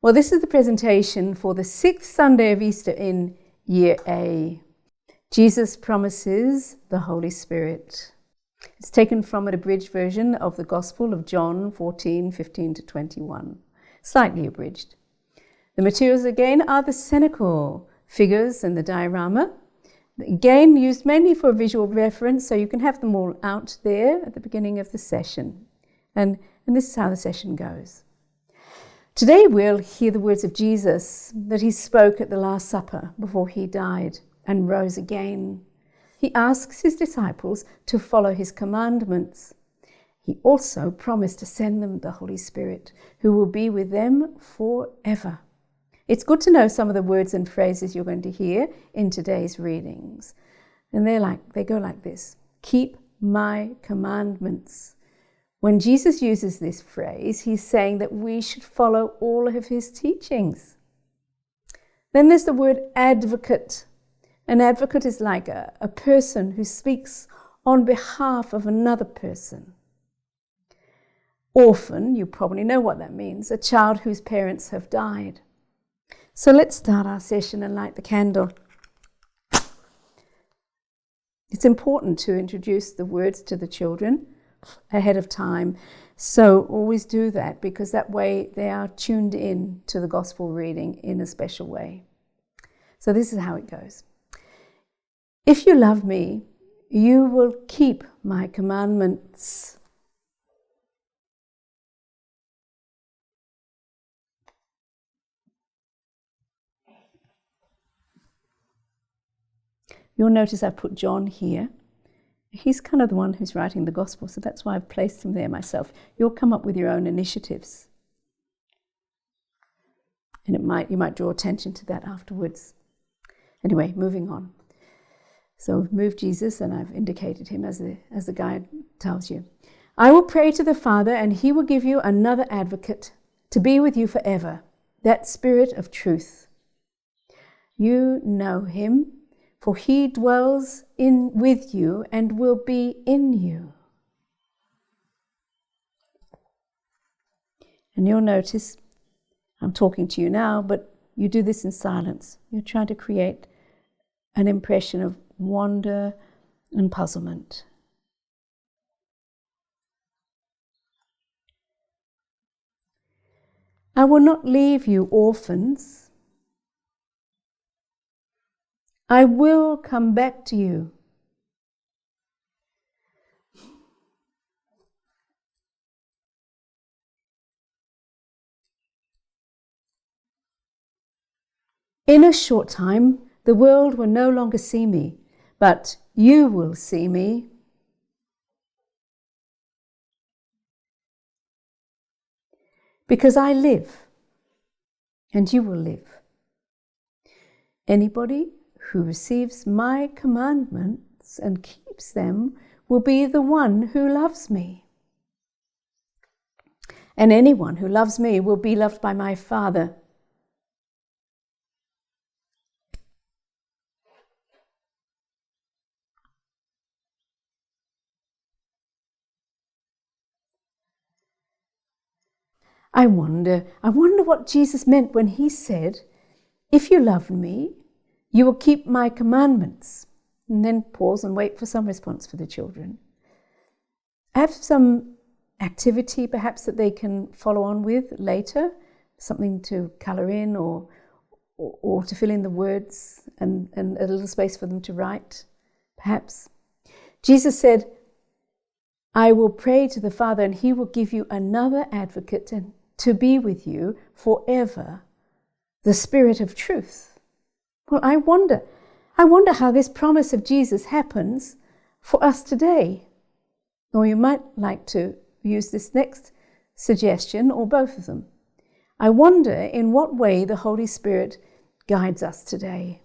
Well, this is the presentation for the 6th Sunday of Easter in Year A. Jesus promises the Holy Spirit. It's taken from an abridged version of the Gospel of John 14:15-21, slightly abridged. The materials again are the Cenacle figures and the diorama, again used mainly for visual reference, so you can have them all out there at the beginning of the session. And this is how the session goes. Today we'll hear the words of Jesus that he spoke at the Last Supper before he died and rose again. He asks his disciples to follow his commandments. He also promised to send them the Holy Spirit, who will be with them forever. It's good to know some of the words and phrases you're going to hear in today's readings. And they go like this: keep my commandments. When Jesus uses this phrase, he's saying that we should follow all of his teachings. Then there's the word advocate. An advocate is like a person who speaks on behalf of another person. Orphan, you probably know what that means, a child whose parents have died. So let's start our session and light the candle. It's important to introduce the words to the children ahead of time. So always do that, because that way they are tuned in to the gospel reading in a special way. So this is how it goes. If you love me, you will keep my commandments. You'll notice I've put John here. He's kind of the one who's writing the gospel, so that's why I've placed him there myself. You'll come up with your own initiatives. And you might draw attention to that afterwards. Anyway, moving on. So we've moved Jesus, and I've indicated him as the guide tells you. I will pray to the Father, and he will give you another advocate to be with you forever, that Spirit of truth. You know him, for he dwells with you and will be in you. And you'll notice, I'm talking to you now, but you do this in silence. You're trying to create an impression of wonder and puzzlement. I will not leave you orphans. I will come back to you. In a short time, the world will no longer see me, but you will see me. Because I live, and you will live. Anybody who receives my commandments and keeps them will be the one who loves me. And anyone who loves me will be loved by my Father. I wonder what Jesus meant when he said, if you love me, you will keep my commandments. And then pause and wait for some response for the children. Have some activity perhaps that they can follow on with later, something to colour in or to fill in the words and a little space for them to write, perhaps. Jesus said, I will pray to the Father, and he will give you another advocate to be with you forever, the Spirit of truth. Well, I wonder how this promise of Jesus happens for us today. Or you might like to use this next suggestion, or both of them. I wonder in what way the Holy Spirit guides us today.